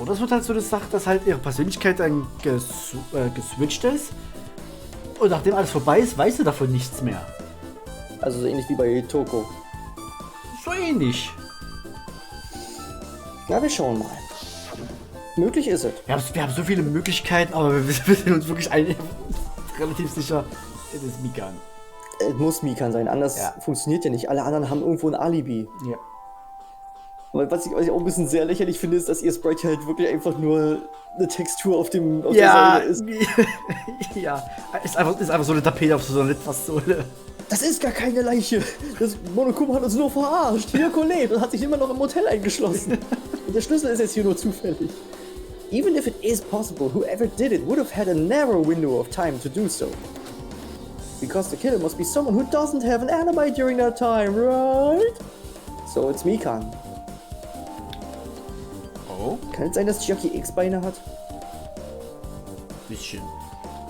Oder es wird halt so eine Sache, dass halt ihre Persönlichkeit dann geswitcht ist. Und nachdem alles vorbei ist, weiß sie davon nichts mehr. Also so ähnlich wie bei Toko. So ähnlich. Na, wir schauen mal. Möglich ist es. Wir haben so viele Möglichkeiten, aber wir sind uns wirklich relativ sicher, es ist Mikan. Es muss Mikan sein, anders funktioniert ja nicht. Alle anderen haben irgendwo ein Alibi. Ja. Aber was ich auch ein bisschen sehr lächerlich finde, ist, dass ihr Sprite halt wirklich einfach nur eine Textur auf der Säule ist. Ja, ist einfach so eine Tapete auf so einer Litfaßsäule. Das ist gar keine Leiche. Das Monokuma hat uns nur verarscht. Hiroko lebt und hat sich immer noch im Hotel eingeschlossen. Und der Schlüssel ist jetzt hier nur zufällig. Even if it is possible, whoever did it would have had a narrow window of time to do so. Because the killer must be someone who doesn't have an alibi during that time, right? So it's Mikan. Oh? Kann es sein, dass Chiaki X-Beine hat? Bisschen.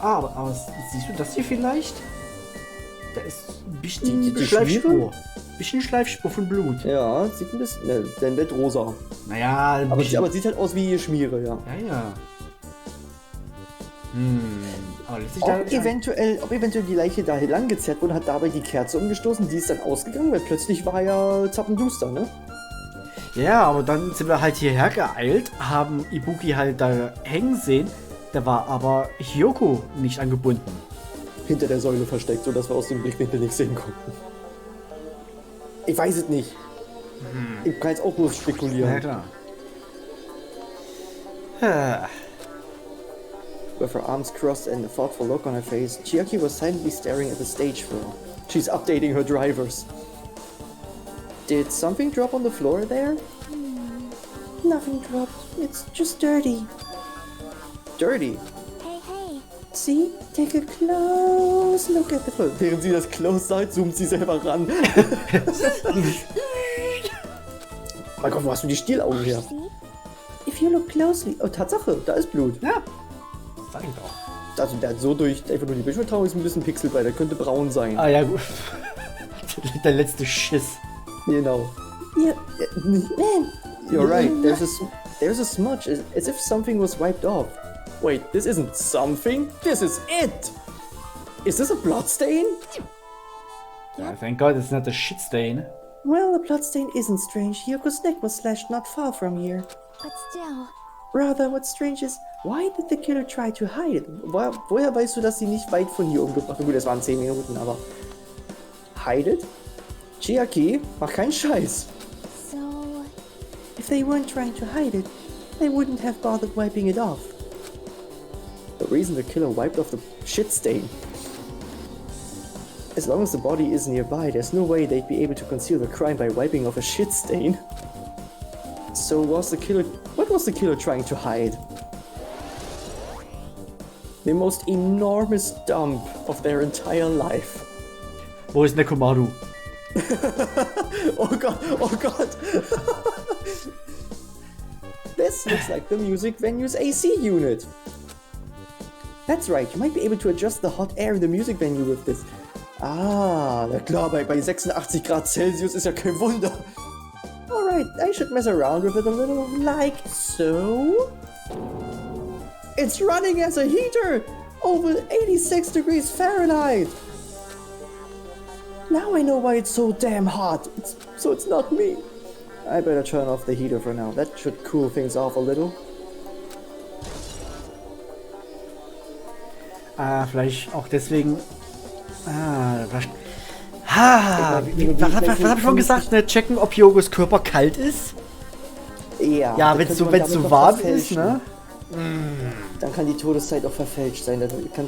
Aber siehst du das hier vielleicht? Da ist ein bisschen die Schleifspur. Bisschen Schleifspur von Blut. Ja, sieht ein bisschen. Ne, dann wird rosa. Naja, ein bisschen. Aber sieht halt aus wie Schmiere, ja. Ja. Aber lässt sich Ob eventuell die Leiche da langgezerrt wurde, hat dabei die Kerze umgestoßen, die ist dann ausgegangen, weil plötzlich war ja zappenduster, ne? Ja, aber dann sind wir halt hierher geeilt, haben Ibuki halt da hängen sehen. Da war aber Hyoko nicht angebunden. Hinter der Säule versteckt, sodass wir aus dem Blickwinkel nichts sehen konnten. Ich weiß es nicht. Ich kann jetzt auch bloß spekulieren. Ja, klar. With her arms crossed and a thoughtful look on her face, Chiaki was silently staring at the stage floor. She's updating her drivers. Did something drop on the floor there? Nothing dropped. It's just dirty. Dirty? Hey. See? Take a close look at the floor. Während sie das close sagt, zoomt sie selber ran. Mein Gott, wo hast du die Stielaugen her? If you look closely. Oh, Tatsache, da ist Blut. Ja. Sag ich doch. Also der hat so durch einfach nur die Bildschirmtrauung ist ein bisschen Pixel bei, der könnte braun sein. Ah ja, gut. Der letzte Schiss. Genau. Yeah. You're right. There's a smudge, as if something was wiped off. Wait, this isn't something. This is it. Is this a blood stain? Yeah, thank God it's not a shit stain. Well, the bloodstain isn't strange. Hyoko's neck was slashed not far from here. But still. Rather, what's strange is, why did the killer try to hide it? Woher weißt du, dass sie nicht weit von hier umgebracht haben? Gut, das waren 10 Minuten, aber... Hide it? Chiaki, mach keinen Scheiß. So... If they weren't trying to hide it, they wouldn't have bothered wiping it off. The reason the killer wiped off the shit stain. As long as the body is nearby, there's no way they'd be able to conceal the crime by wiping off a shit stain. So what was the killer trying to hide? The most enormous dump of their entire life. Wo ist Nekomaru? Oh god. This looks like the music venue's AC unit. That's right, you might be able to adjust the hot air in the music venue with this. Ah, na klar, bei 86 Grad Celsius ist ja kein Wunder. Alright, I should mess around with it a little, like so. It's running as a heater! Over 86 degrees Fahrenheit! Now I know why it's so damn hot. So it's not me. I better turn off the heater for now. That should cool things off a little. Vielleicht auch deswegen. Was hab ich schon gesagt? Ne? Checken, ob Hyokos Körper kalt ist? Ja, wenn es so warm ist, ne? Dann kann die Todeszeit auch verfälscht sein. Dann kann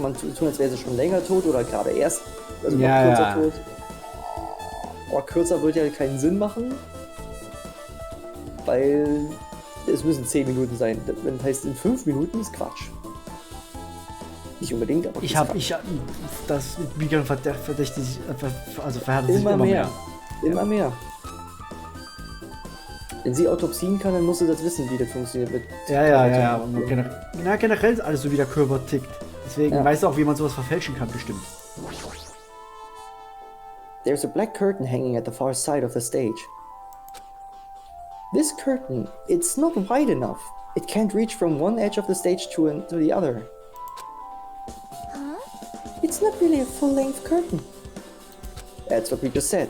man tun, als wäre sie schon länger tot oder gerade erst. Also noch kürzer tot. Aber kürzer wird ja keinen Sinn machen. Weil es müssen 10 Minuten sein. Wenn das heißt in 5 Minuten ist Quatsch. Nicht unbedingt, aber das Mikan verdächtig, also verhärtet sich immer mehr. Immer mehr. Wenn sie Autopsien kann, dann muss sie das wissen, wie das funktioniert. Ja. Generell ist alles so, wie der Körper tickt. Deswegen weiß er auch, wie man sowas verfälschen kann, bestimmt. There's a black curtain hanging at the far side of the stage. This curtain, it's not wide enough. It can't reach from one edge of the stage to the other. It's not really a full-length curtain. That's what we just said.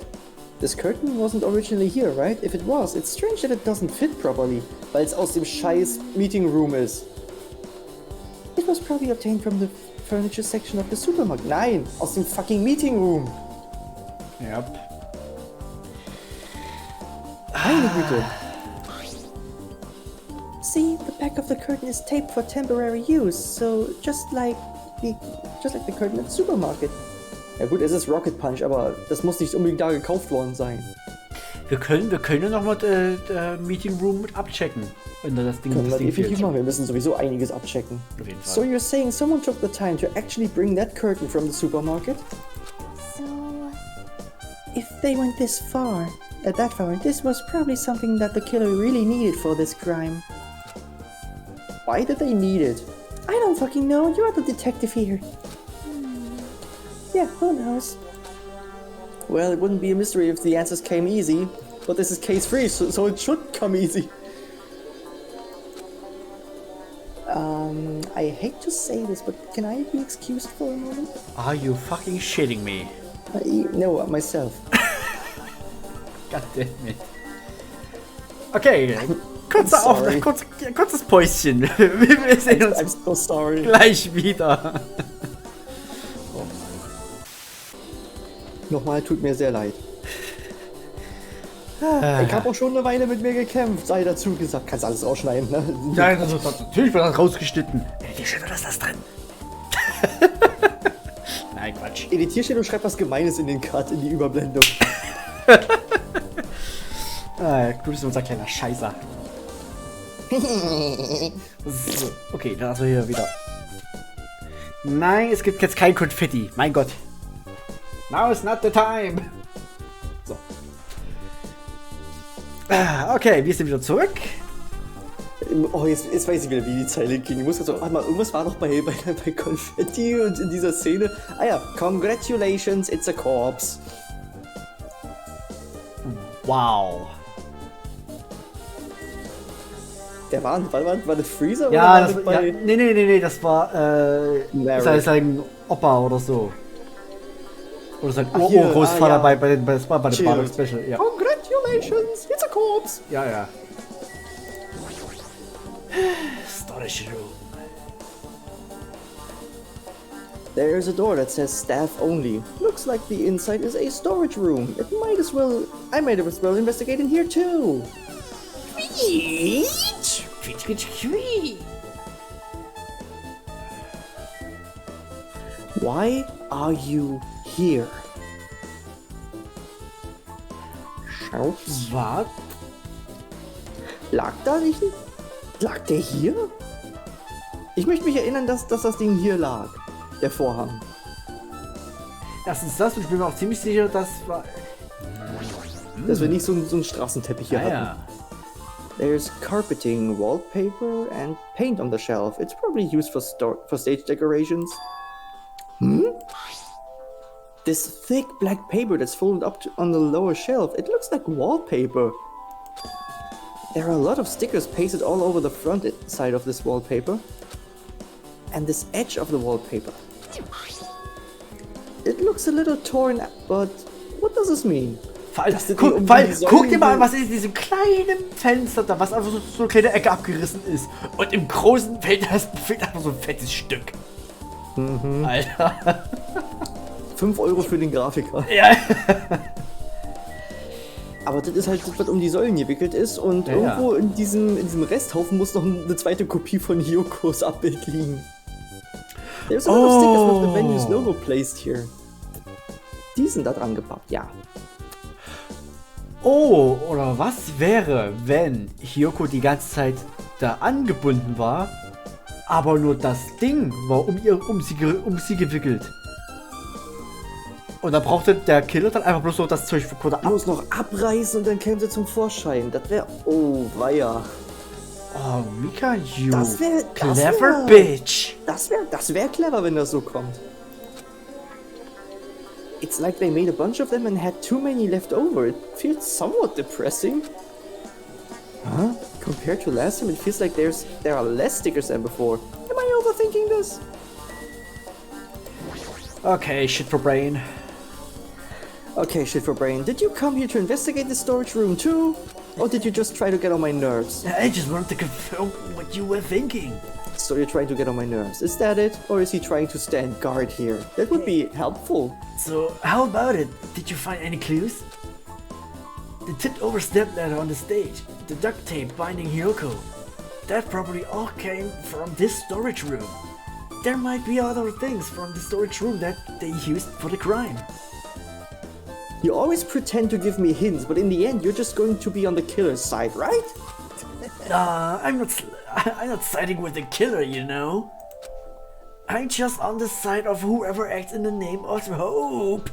This curtain wasn't originally here, right? If it was, it's strange that it doesn't fit properly, weil es aus dem scheiß Meeting Room ist. It was probably obtained from the furniture section of the supermarket. Nein, aus dem fucking Meeting Room. Yep. Meine Güte. See, the back of the curtain is taped for temporary use, so just like the curtain at the supermarket. Ja gut, es ist Rocket Punch, aber das muss nicht unbedingt da gekauft worden sein. Wir können ja noch mal Meeting Room mit abchecken. Wenn da das Ding Können wir das Ding definitiv fehlt. machen, wir müssen sowieso einiges abchecken. Auf jeden Fall. So you're saying someone took the time to actually bring that curtain from the supermarket? So, if they went this far, this was probably something that the killer really needed for this crime. Why did they need it? I don't fucking know, you're the detective here. Yeah, who knows? Well, it wouldn't be a mystery if the answers came easy, but this is case free, so it should come easy. I hate to say this, but can I be excused for a moment? Are you fucking shitting me? No, myself. God damn it. Okay, kurzes Päuschen. Wir sehen uns I'm so sorry. gleich wieder. Nochmal, tut mir sehr leid. Ich habe auch schon eine Weile mit mir gekämpft, sei dazu gesagt. Kannst alles rausschneiden, ne? Nein, natürlich wird das rausgeschnitten. Wie schön ist das drin? Nein, Quatsch. Editierst und schreib was Gemeines in den Cut, in die Überblendung. Du bist unser kleiner Scheißer. So, okay, dann also hier wieder. Nein, es gibt jetzt kein Konfetti. Mein Gott. Now is not the time. So. Okay, wir sind wieder zurück. Oh, jetzt weiß ich wieder, wie die Zeile ging. Ich muss jetzt warte mal, irgendwas war doch bei Konfetti und in dieser Szene. Ah ja, congratulations, it's a corpse. Wow. Der war das Freezer? Ja, oder das, war ja nee, das war sein Opa oder so. Oder sein Urgroßvater ja. bei dem Special. Ja. Congratulations, it's a corpse. Ja. Storage room. There's a door that says staff only. Looks like the inside is a storage room. I might as well investigate in here too. Why are you here? Schaut's. Was? Lag der hier? Ich möchte mich erinnern, dass das Ding hier lag. Der Vorhang. Erstens das, und ich bin mir auch ziemlich sicher, dass Dass wir nicht so einen Straßenteppich hier hatten. ja. There's carpeting, wallpaper, and paint on the shelf. It's probably used for stage decorations. This thick black paper that's folded up on the lower shelf. It looks like wallpaper. There are a lot of stickers pasted all over the front side of this wallpaper. And this edge of the wallpaper. It looks a little torn, but what does this mean? Guck dir mal an, was in diesem kleinen Fenster da, was einfach so eine kleine Ecke abgerissen ist. Und im großen fehlt einfach so ein fettes Stück. Alter. 5 Euro für den Grafiker. Ja. Aber das ist halt das, was um die Säulen gewickelt ist. Und irgendwo in diesem Resthaufen muss noch eine zweite Kopie von Hyokos Abbild liegen. There's a lot of stickers with the venue's logo placed here. Die sind da dran gepackt, ja. Oh, oder was wäre, wenn Hyoko die ganze Zeit da angebunden war, aber nur das Ding war um sie gewickelt. Und dann brauchte der Killer dann einfach bloß noch das Zeug muss noch abreißen und dann käme sie zum Vorschein. Das wäre... Oh, weia. Oh, Mika, you Das wär clever bitch. Das wär clever, wenn das so kommt. It's like they made a bunch of them and had too many left over. It feels somewhat depressing. Huh? Compared to last time, it feels like there are less stickers than before. Am I overthinking this? Okay, shit for brain. Okay, shit for brain. Did you come here to investigate the storage room too? Or did you just try to get on my nerves? I just wanted to confirm what you were thinking. So you're trying to get on my nerves. Is that it? Or is he trying to stand guard here? That would be helpful. So, how about it? Did you find any clues? The tipped over stepladder on the stage, the duct tape binding Hyoko. That probably all came from this storage room. There might be other things from the storage room that they used for the crime. You always pretend to give me hints, but in the end you're just going to be on the killer's side, right? I'm not siding with the killer, you know. I'm just on the side of whoever acts in the name of hope.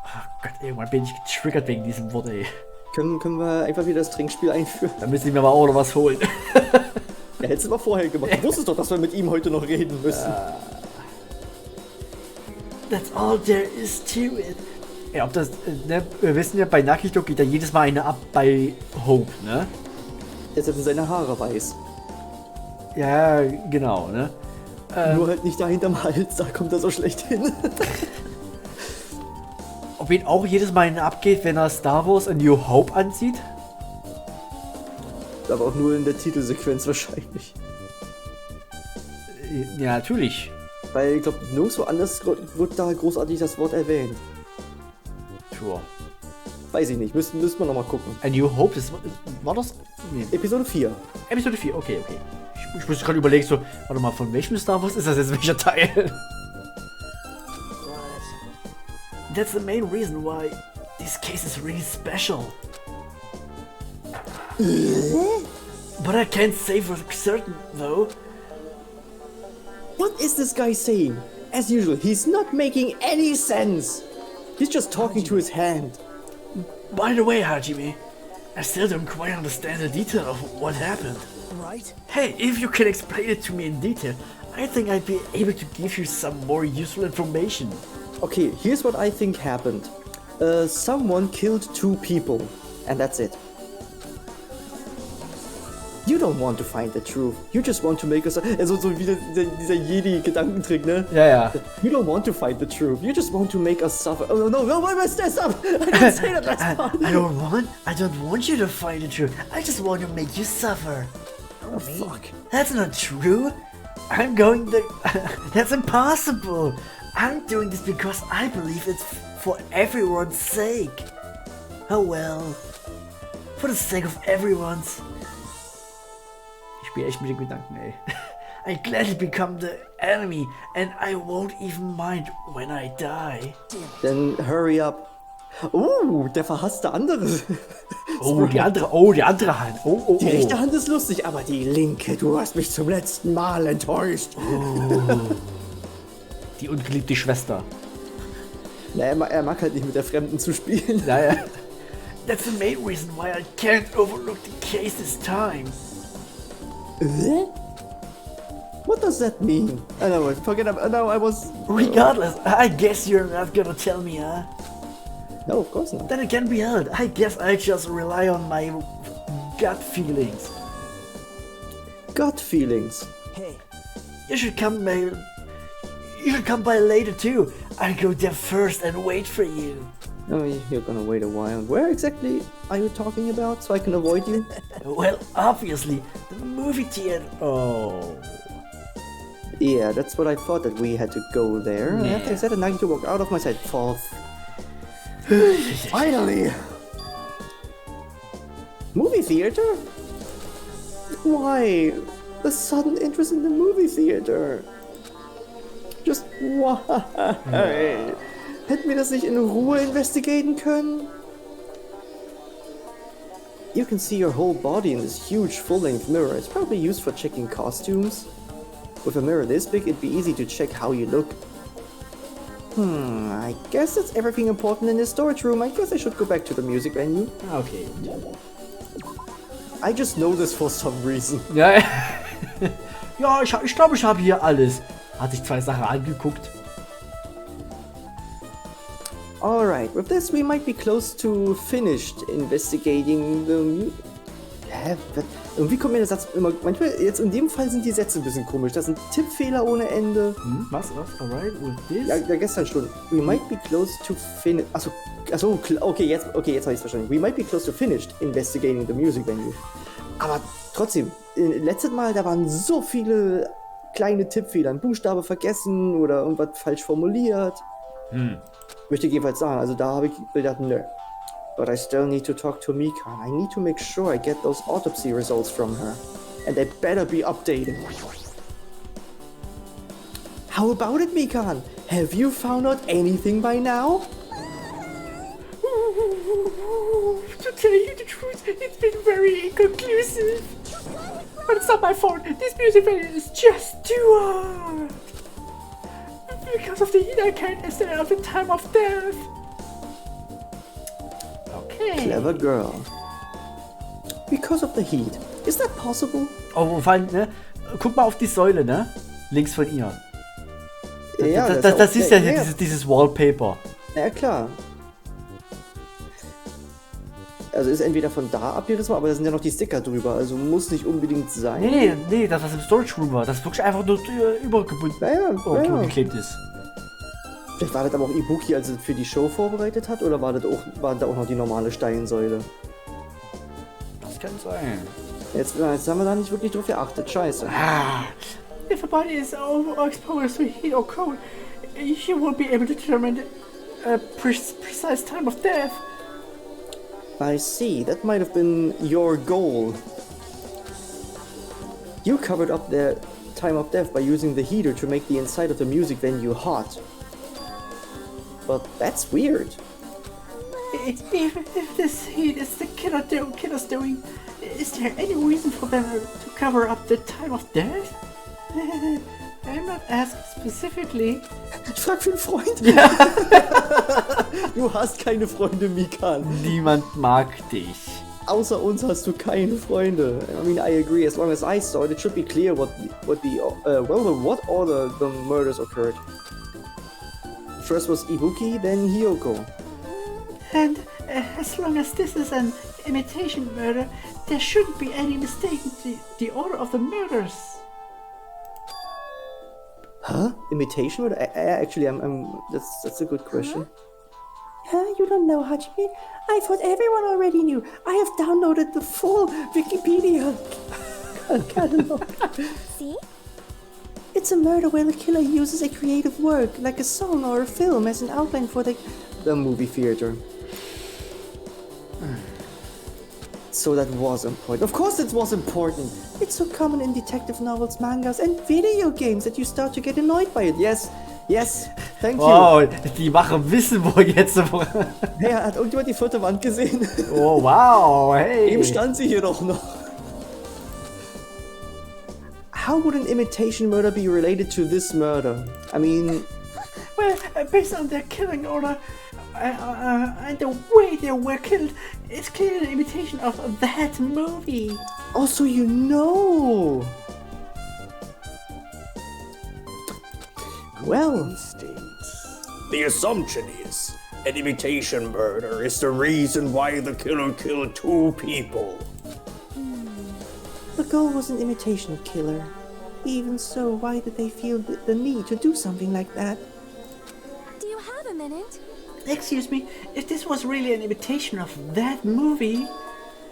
Oh Gott, irgendwann bin ich getriggert wegen diesem Wort, ey. Können wir einfach wieder das Trinkspiel einführen? Da müssen wir mal auch noch was holen. Ja, hättest du mal vorher gemacht. Du wusstest doch, dass wir mit ihm heute noch reden müssen. That's all there is to it. Ja, ob das, ne, wir wissen ja, bei Nakito geht ja jedes Mal eine ab bei Hope, ne? Deshalb sind seine Haare weiß. Ja, genau, ne? Nur halt nicht da hinterm Hals, da kommt er so schlecht hin. Ob ihn auch jedes Mal eine abgeht, wenn er Star Wars A New Hope anzieht? Aber auch nur in der Titelsequenz wahrscheinlich. Ja, natürlich. Weil ich glaube, nirgendwo anders wird da großartig das Wort erwähnt. Sure. Weiß ich nicht, müssen wir nochmal gucken. A New Hope, war das? Nee. Episode 4. Episode 4, okay. Ich muss gerade überlegen, so, warte mal, von welchem Star Wars ist das jetzt welcher Teil? That's the main reason why this case is really special. But I can't say for certain, though. What is this guy saying? As usual, he's not making any sense. He's just talking to his hand. By the way, Hajime, I still don't quite understand the detail of what happened. Right? Hey, if you can explain it to me in detail, I think I'd be able to give you some more useful information. Okay, here's what I think happened. Someone killed 2 people, and that's it. You don't want to find the truth. You just want to make us... Also so wieder dieser Jedi-Gedankentrick, ne? Ja. You don't want to find the truth. You just want to make us suffer. Oh no, why must I stop? I didn't say that last time. I don't want you to find the truth. I just want to make you suffer. Oh, fuck. That's not true. I'm going to... That's impossible. I'm doing this because I believe it's for everyone's sake. Oh well. For the sake of everyone's... Ich spiele echt mit den Gedanken, ey. I gladly become the enemy and I won't even mind when I die. Then hurry up. Der verhasste andere. Die andere Hand. Die rechte Hand ist lustig, aber die linke, du hast mich zum letzten Mal enttäuscht. Die ungeliebte Schwester. Naja, er mag halt nicht mit der Fremden zu spielen. Naja. That's the main reason why I can't overlook the case this time. What does that mean? I know, forget about... No, I was... Regardless, I guess you're not gonna tell me, huh? No, of course not. Then it can be held. I guess I just rely on my gut feelings. Gut feelings. Hey, You should come by later too. I'll go there first and wait for you. Oh, you're gonna wait a while. Where exactly are you talking about, so I can avoid you? Well, obviously, the movie theater. Oh. Yeah, that's what I thought, that we had to go there. Yeah. After I said, and I to walk out of my sight. Finally! Movie theater? Why? The sudden interest in the movie theater. Just why? Hätten wir das nicht in Ruhe investigaten können? You can see your whole body in this huge full-length mirror. It's probably used for checking costumes. With a mirror this big, it'd be easy to check how you look. I guess that's everything important in this storage room. I guess I should go back to the music venue. Okay. I just know this for some reason. Ja, ja, ich glaube, ich habe hier alles. Hat sich 2 Sachen angeguckt. Alright, with this we might be close to finished investigating the Hä? Irgendwie kommt mir der Satz immer. Manchmal, jetzt in dem Fall sind die Sätze ein bisschen komisch. Das sind Tippfehler ohne Ende. Was? Alright, with this? Ja, gestern schon. We might be close to finish. Achso, okay, jetzt habe ich es verstanden. We might be close to finished investigating the music venue. Aber trotzdem, letztes Mal, da waren so viele kleine Tippfehler. Ein Buchstabe vergessen oder irgendwas falsch formuliert. Möchte ich jedenfalls sagen. Also da habe ich gedacht, nö. But I still need to talk to Mikan. I need to make sure I get those autopsy results from her. And they better be updated. How about it, Mikan? Have you found out anything by now? To tell you the truth, it's been very inconclusive. But it's not my fault. This music video is just too hard. Because of the heat, I can't estimate of the time of death. Okay. Clever girl. Because of the heat. Is that possible? Oh, vor allem, ne? Guck mal auf die Säule, ne? Links von ihr. Ja, das ist ja dieses Wallpaper. Ja, klar. Also ist entweder von da abgerissen, aber da sind ja noch die Sticker drüber, also muss nicht unbedingt sein. Nee, das was im Storage Room war, das wirklich einfach nur übergebunden geklebt ist. Vielleicht war das aber auch Ibuki, als er für die Show vorbereitet hat, oder war da auch noch die normale Steinsäule? Das kann sein. Jetzt haben wir da nicht wirklich drauf geachtet, scheiße. If a body is overexposed to heat or cold, you won't be able to determine the precise time of death. I see, that might have been your goal. You covered up the time of death by using the heater to make the inside of the music venue hot. But that's weird. If this heat is the killer's doing, is there any reason for them to cover up the time of death? I'm not asking specifically. Ich frag für einen Freund. Ja. Du hast keine Freunde, Mikan. Niemand mag dich. Außer uns hast du keine Freunde. I mean, I agree. As long as I saw it, it should be clear what order the murders occurred. First was Ibuki, then Hiyoko. And as long as this is an imitation murder, there shouldn't be any mistake in the order of the murders. Huh? Imitation murder? Actually, that's a good question. You don't know, Hajime? I thought everyone already knew. I have downloaded the full Wikipedia catalog. See? It's a murder where the killer uses a creative work, like a song or a film, as an outline for the movie theater. So that was important. Of course it was important. It's so common in detective novels, mangas, and video games that you start to get annoyed by it. Yes, thank you. Wow, die Macher wissen wohl jetzt. Hey, hat irgendjemand die vierte Wand gesehen? Oh, wow, hey. Eben stand sie hier doch noch. How would an imitation murder be related to this murder? I mean... Well, based on their killing order and the way they were killed, it's clearly an imitation of that movie. Oh, so you know! Well... The assumption is an imitation murder is the reason why the killer killed two people. The goal was an imitation killer. Even so, why did they feel the need to do something like that? Do you have a minute? Excuse me, if this was really an imitation of that movie,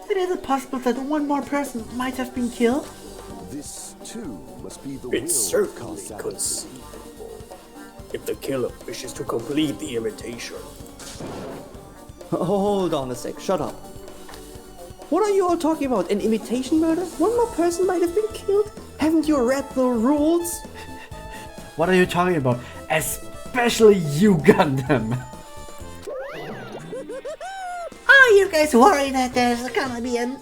then is it possible that one more person might have been killed? This too must be the It will certainly of could see. If the killer wishes to complete the imitation. Hold on a sec, shut up. What are you all talking about? An imitation murder? One more person might have been killed? Haven't you read the rules? What are you talking about? Especially you, Gundam. Are you guys worried that there's gonna be an...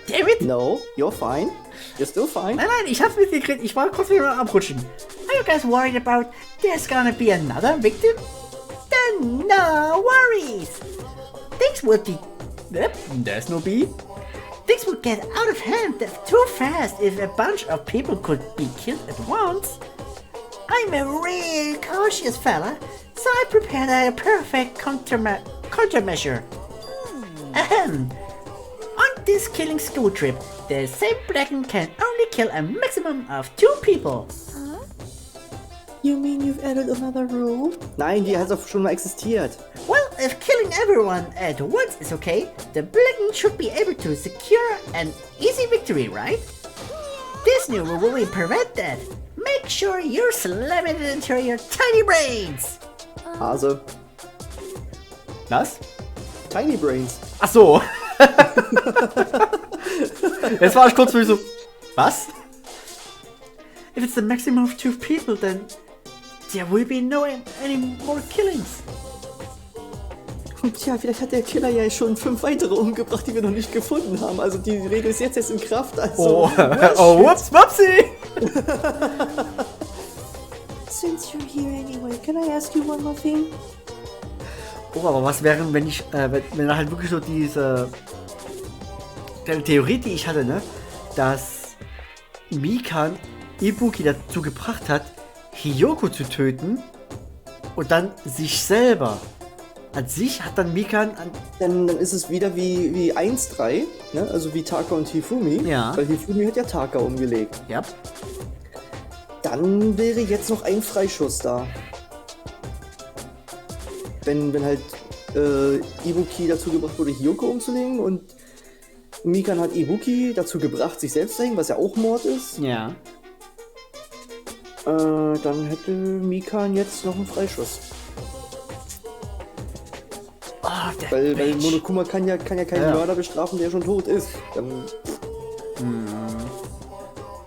Damn it! No, you're fine. You're still fine. Nein, ich hab's mitgekriegt. Ich war kurz wieder am Abrutschen. Are you guys worried about there's gonna be another victim? Then no worries. Things would be... Yep, there's no B. Things would get out of hand too fast if a bunch of people could be killed at once. I'm a real cautious fella, so I prepared a perfect countermeasure. Ahem. this killing school trip, the same Blacken can only kill a maximum of 2 people. You mean you've added another rule? Nein, die hat doch schon mal existiert. Well, if killing everyone at once is okay, the Blacken should be able to secure an easy victory, right? This new rule will prevent that. Make sure you slam it into your tiny brains. Hase. Was? Tiny Brains. Ach so. Jetzt war ich kurz so. Was? If it's the maximum of 2 people, then there will be no any more killings. Tja, vielleicht hat der Killer ja schon 5 weitere umgebracht, die wir noch nicht gefunden haben. Also die Regel ist jetzt in Kraft. Also, Oh, whoops, whoopsie. Since you're here anyway, can I ask you one more thing? Oh, aber was wäre, wenn ich, wenn halt wirklich so diese Theorie, die ich hatte, ne, dass Mikan Ibuki dazu gebracht hat, Hiyoko zu töten und dann sich selber. An sich hat dann Mikan dann ist es wieder wie 1-3, ne? Also wie Taka und Hifumi. Ja. Weil Hifumi hat ja Taka umgelegt. Ja. Dann wäre jetzt noch ein Freischuss da. Wenn halt Ibuki dazu gebracht wurde, Hiyoko umzulegen und Mikan hat Ibuki dazu gebracht, sich selbst zu hängen, was ja auch Mord ist. Ja. Dann hätte Mikan jetzt noch einen Freischuss. Oh, der Weil Bitch. Monokuma kann ja keinen Mörder bestrafen, der schon tot ist. Dann,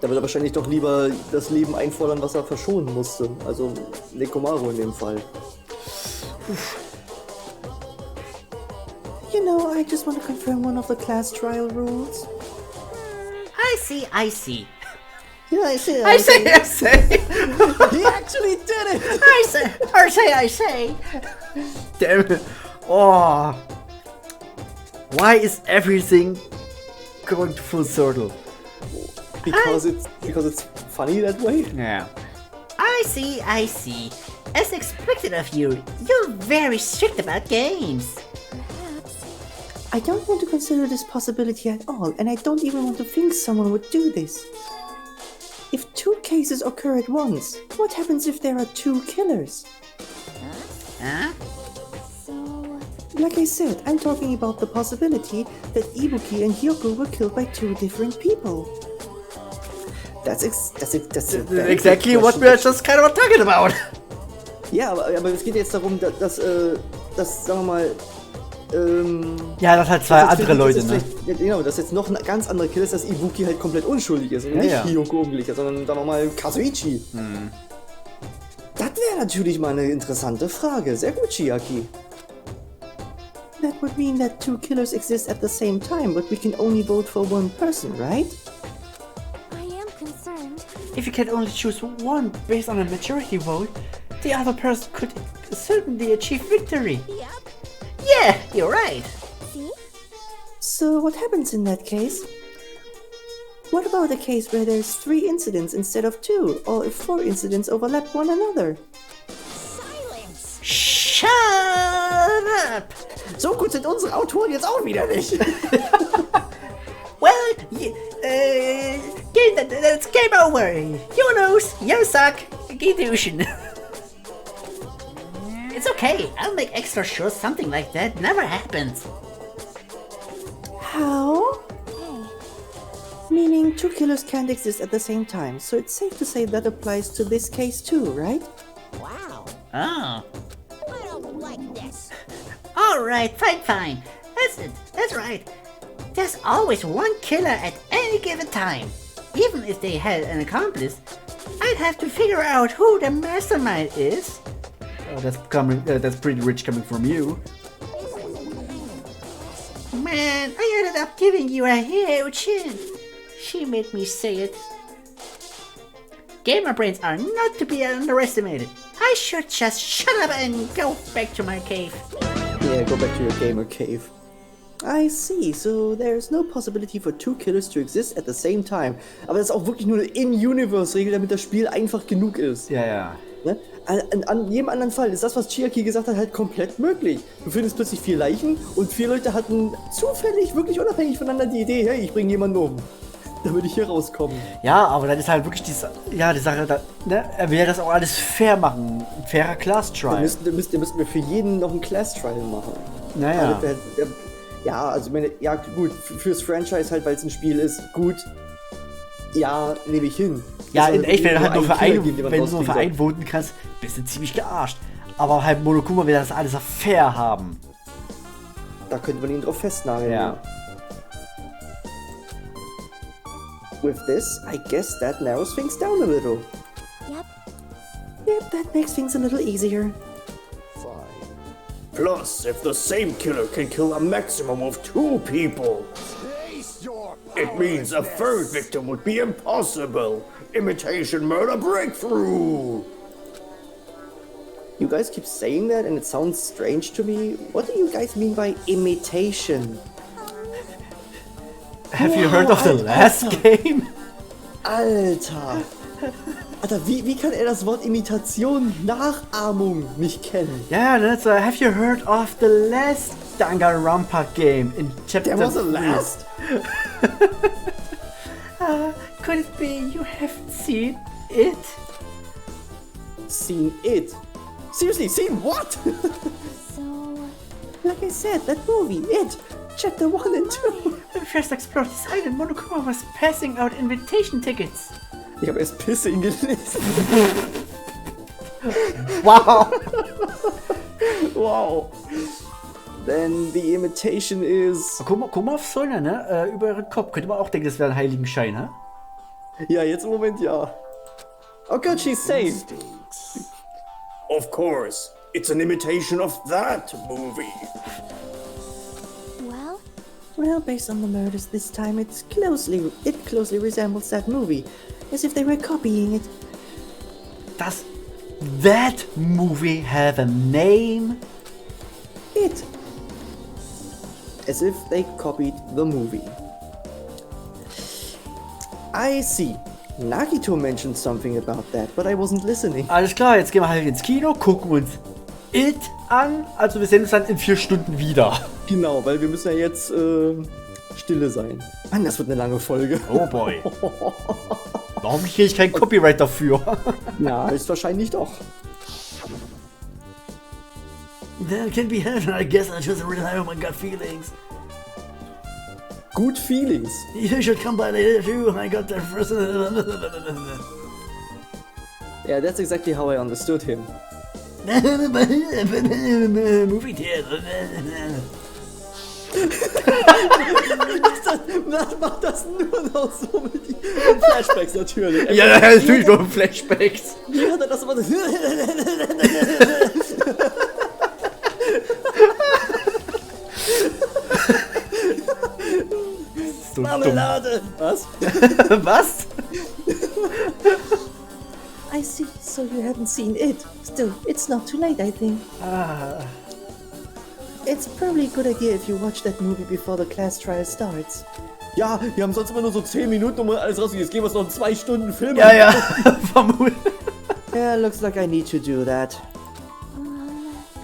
Da wird er wahrscheinlich doch lieber das Leben einfordern, was er verschonen musste. Also Nekomaru in dem Fall. You know, I just want to confirm one of the class trial rules. I see. Ja, ich sehe. I say. He actually did it! I say. Damn it. Oh. Why is everything going to full circle? Because it's funny that way. Yeah. I see. As expected of you, you're very strict about games. I don't want to consider this possibility at all, and I don't even want to think someone would do this. If 2 cases occur at once, what happens if there are 2 killers? Huh? So, Like I said, I'm talking about the possibility that Ibuki and Hiyoko were killed by 2 different people. That's Exactly what we are just kind of talking about. Ja, aber es geht jetzt darum, dass sagen wir mal, Ja, das halt 2 andere Leute, ne? Ja, genau, dass jetzt noch ein ganz anderer Kill ist, dass Ibuki halt komplett unschuldig ist und Ja, nicht ja. Hiyoko umgelegt hat, sondern sagen wir mal Kazuichi. Das wäre natürlich mal eine interessante Frage. Sehr gut, Chiaki. That would mean that 2 killers exist at the same time, but we can only vote for 1 person, right? I am concerned. If you can only choose one based on a majority vote, the other person could certainly achieve victory. Yep. Yeah, you're right. See? So what happens in that case? What about a case where there's 3 incidents instead of 2, or if 4 incidents overlap one another? Silence! Shut up. So gut sind unsere Autoren jetzt auch wieder nicht. Well, that's game over. You lose. You suck. Illusion. It's okay. I'll make extra sure something like that never happens. How? Hey, Meaning 2 killers can't exist at the same time, so it's safe to say that applies to this case too, right? wow. Oh. I don't like this. All right. Fine. That's it. That's right. There's always 1 killer at any given time. Even if they had an accomplice, I'd have to figure out who the mastermind is. Oh, that's pretty rich coming from you. Man, I ended up giving you a huge hint. She made me say it. Gamer brains are not to be underestimated. I should just shut up and go back to my cave. Yeah, go back to your gamer cave. I see, so there's no possibility for 2 killers to exist at the same time. Aber das ist auch wirklich nur eine In-Universe-Regel, damit das Spiel einfach genug ist. Ja. Ne? An jedem anderen Fall ist das, was Chiaki gesagt hat, halt komplett möglich. Du findest plötzlich 4 Leichen und 4 Leute hatten zufällig, wirklich unabhängig voneinander die Idee, hey, ich bringe jemanden um, damit ich hier rauskomme. Ja, aber dann ist halt wirklich die Sache, da, ne? Er will ja das auch alles fair machen. Ein fairer Class-Trial. Dann müssten wir für jeden noch einen Class-Trial machen. Naja. Ja, also ja gut, fürs Franchise halt, weil es ein Spiel ist, gut. Ja, nehme ich hin. Ja, Es in soll echt, wenn du halt nur für Killer geben, den man wenn du nur rauskriegen für einen voten kannst, bist du ziemlich gearscht. Aber halt Monokuma will das alles fair haben. Da könnte man ihn drauf festnageln. Ja. With this, I guess that narrows things down a little. Yep. Yep, that makes things a little easier. Fine. Plus, if the same killer can kill a maximum of 2 people, Face your it means a 3rd victim would be impossible. Imitation murder breakthrough! You guys keep saying that and it sounds strange to me. What do you guys mean by imitation? Have you heard of the last game? Alter! Alter, wie kann er das Wort Imitation, Nachahmung nicht kennen? Yeah, that's have you heard of the last Danganronpa game in chapter There was a 3? last? Could it be you haven't seen it? Seen it? Seriously, seen what? So, Like I said, that movie, It, Chapter 1 and 2. When we first explored this island, Monokuma was passing out invitation tickets. Ich habe erst Pissing gelesen. Wow! Wow. Then the imitation is... Guck mal auf Sonne, ne? Über ihren Kopf. Könnte man auch denken, das wäre ein Heiligenschein, ne? Ja, jetzt im Moment ja. Oh Gott, she's safe. Of course, it's an imitation of that movie. well, Well, based on the murders this time, it closely resembles that movie, as if they were copying it. Does that movie have a name? It. As if they copied the movie. I see. Nagito mentioned something about that, but I wasn't listening. Alles klar, jetzt gehen wir halt ins Kino, gucken uns It an. Also wir sehen uns dann in 4 Stunden wieder. Genau, weil wir müssen ja jetzt stille sein. Mann, das wird eine lange Folge. Oh boy. Warum kriege ich kein Copyright dafür? Ja, ist wahrscheinlich doch. That can be helped. I guess I just rely on my gut feelings. Good feelings. You should come by later too. I got that first. Yeah, that's exactly how I understood him. Movie theater. Macht das nur noch so mit den Flashbacks natürlich. Ja, natürlich nur Flashbacks. Wie hat er das immer so... So dumm. Marmelade! Was? Was? I see, so you haven't seen It. Still, it's not too late, I think. It's probably a good idea if you watch that movie before the class trial starts. Ja, wir haben sonst immer nur so 10 Minuten, um alles rauszugehen. Jetzt gehen wir uns noch einen 2 Stunden Film Ja, ja, vermutlich. Yeah, looks like I need to do that.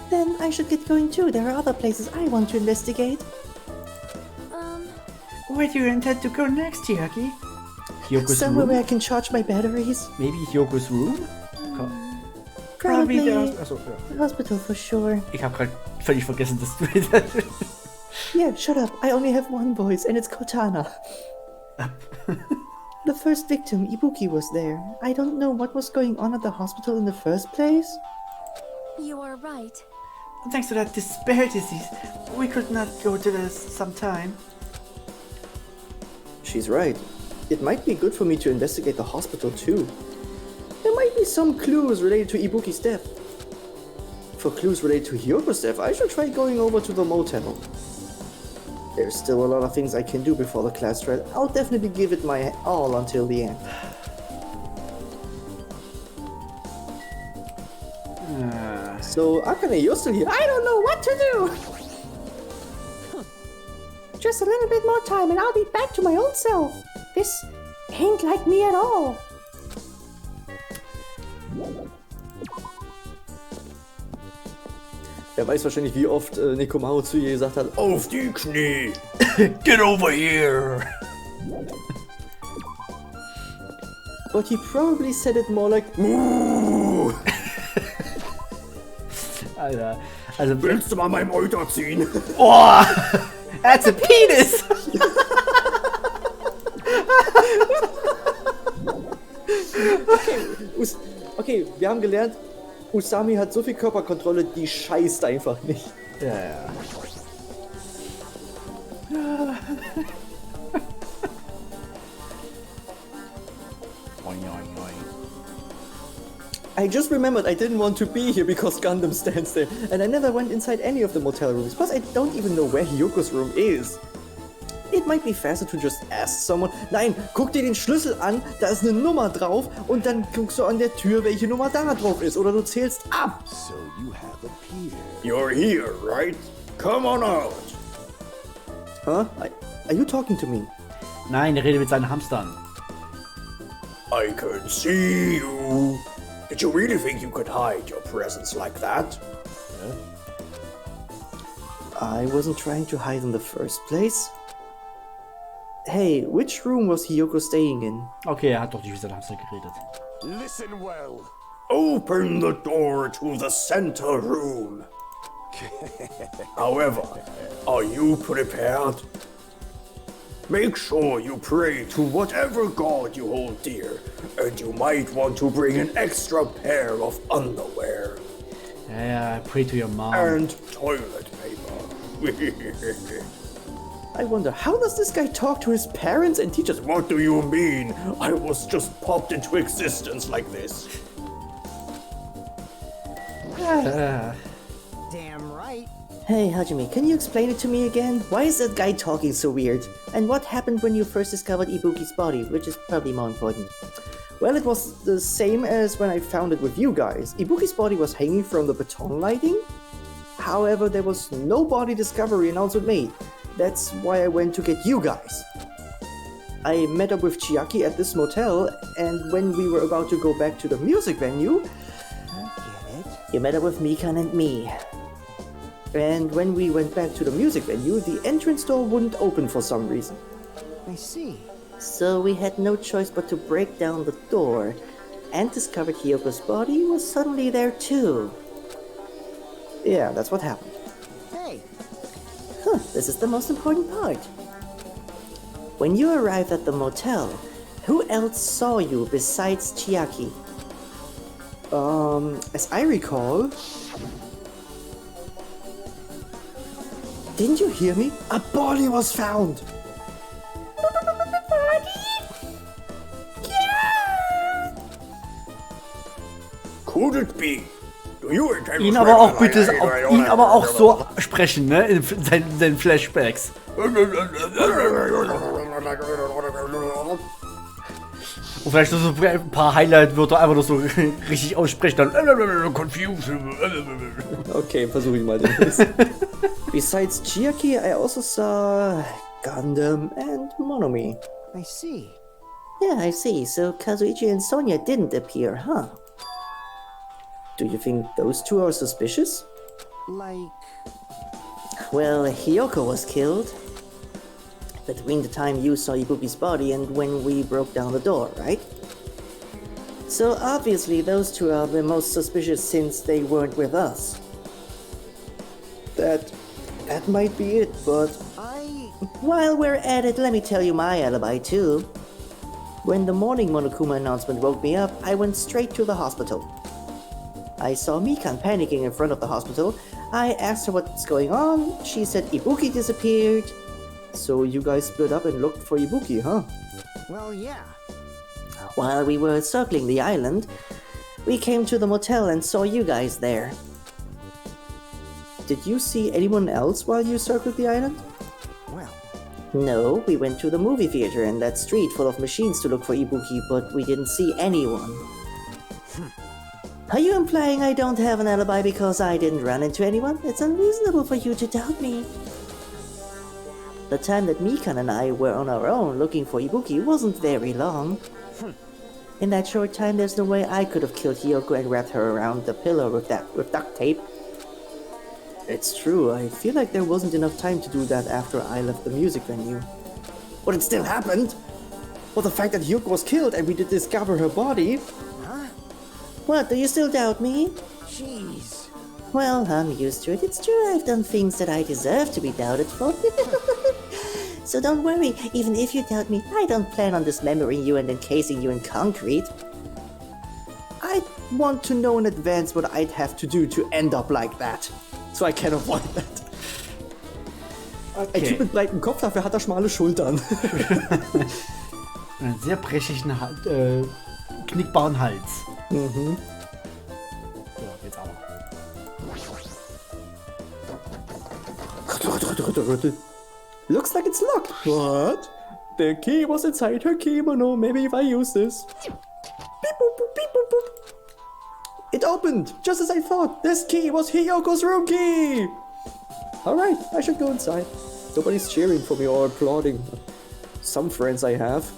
Then I should get going too. There are other places I want to investigate. Where do you intend to go next, Chiaki? Hyoko's Somewhere room? where I can charge my batteries. Maybe Hyoko's room? Probably the Achso, ja. the hospital for sure. Ich habe gerade völlig vergessen, dass du... Yeah, shut up. I only have one voice, and it's Cortana. The first victim, Ibuki, was there. I don't know what was going on at the hospital in the first place. you are right. Thanks to that despair disease, we could not go to this sometime. She's right. It might be good for me to investigate the hospital too. There might be some clues related to Ibuki's death. For clues related to Hyoko's death, I should try going over to the motel. There's still a lot of things I can do before the class trial. I'll definitely give it my all until the end. So, Akane, you're still here. I don't know what to do! Just a little bit more time, and I'll be back to my old self. This ain't like me at all. Er weiß wahrscheinlich, wie oft Nekomaru zu ihr gesagt hat, Auf die Knie! Get over here! but he probably said it more like, Muh! Alter, also... Willst du mal meinem Euter ziehen? Oh! That's a penis! okay, wir haben gelernt, Usami hat so viel Körperkontrolle, die scheißt einfach nicht. Ja, ja. I just remembered I didn't want to be here because Gundam stands there, and I never went inside any of the motel rooms, plus I don't even know where Hyoko's room is. It might be faster to just ask someone. Nein, guck dir den Schlüssel an, da ist eine Nummer drauf und dann guckst du an der Tür, welche Nummer da drauf ist, oder du zählst ab. So you have appeared. You're here, right? Come on out! Huh? Are you talking to me? Nein, er redet mit seinen Hamstern. I can see you. Did you really think you could hide your presence like that? I wasn't trying to hide in the first place. Hey, which room was Hyoko staying in? Okay, er hat doch nicht mit seinen Hamstern geredet. Listen well. Open the door to the center room. However, are you prepared? Make sure you pray to whatever god you hold dear, and you might want to bring an extra pair of underwear. Ja, ja, pray to your mom. And toilet paper. I wonder, how does this guy talk to his parents and teachers? What do you mean? I was just popped into existence like this. Damn right. Hey, Hajime, can you explain it to me again? Why is that guy talking so weird? And what happened when you first discovered Ibuki's body, which is probably more important? Well, it was the same as when I found it with you guys. Ibuki's body was hanging from the baton lighting. However, there was no body discovery announcement made. That's why I went to get you guys. I met up with Chiaki at this motel, and when we were about to go back to the music venue, You met up with Mikan and me. and when we went back to the music venue, the entrance door wouldn't open for some reason. I see. So we had no choice but to break down the door, and discovered Hyoko's body was suddenly there too. Yeah, that's what happened. Hey, Huh, this is the most important part. When you arrived at the motel, who else saw you besides Chiaki? As I recall... Didn't you hear me? A body was found! Could it be? Do you intend Ihn to aber auch spread bitte, like ihn aber auch so sprechen, ne? In seinen Flashbacks. Und vielleicht noch so ein paar Highlight-Wörter einfach noch so richtig aussprechen, dann confused. Okay, versuche ich mal den. Besides Chiaki, I also saw Gundam and Monomi. I see. Yeah, I see. So Kazuichi and Sonia didn't appear, huh? Do you think those two are suspicious? Like, Well, Hyoko was killed between the time you saw Ibuki's body and when we broke down the door, right? So obviously those two are the most suspicious since they weren't with us. That might be it, but While we're at it, let me tell you my alibi too. When the morning Monokuma announcement woke me up, I went straight to the hospital. I saw Mikan panicking in front of the hospital. I asked her what's going on. She said Ibuki disappeared. so you guys split up and looked for Ibuki, huh? well, yeah. While we were circling the island, we came to the motel and saw you guys there. Did you see anyone else while you circled the island? Well, No, we went to the movie theater in that street full of machines to look for Ibuki, but we didn't see anyone. Are you implying I don't have an alibi because I didn't run into anyone? It's unreasonable for you to doubt me. The time that Mikan and I were on our own looking for Ibuki wasn't very long. In that short time, there's no way I could have killed Hyoko and wrapped her around the pillar with duct tape. It's true, I feel like there wasn't enough time to do that after I left the music venue. But it still happened! Well, the fact that Hyuko was killed and we did discover her body... What, do you still doubt me? Jeez. Well, I'm used to it. It's true I've done things that I deserve to be doubted for. So don't worry, even if you doubt me, I don't plan on dismembering you and encasing you in concrete. I want to know in advance what I'd have to do to end up like that. So I can avoid that. Ein Typ mit breitem Kopf, dafür hat er schmale Schultern. Einen sehr brechigen, knickbaren Hals. Mhm. So, jetzt aber. Rüttel. Looks like it's locked. What? The key was inside her kimono. Maybe if I use this. Beep boop boop beep boop boop. It opened, just as I thought. This key was Hyoko's room key. Alright, I should go inside. Nobody's cheering for me or applauding. Some friends I have.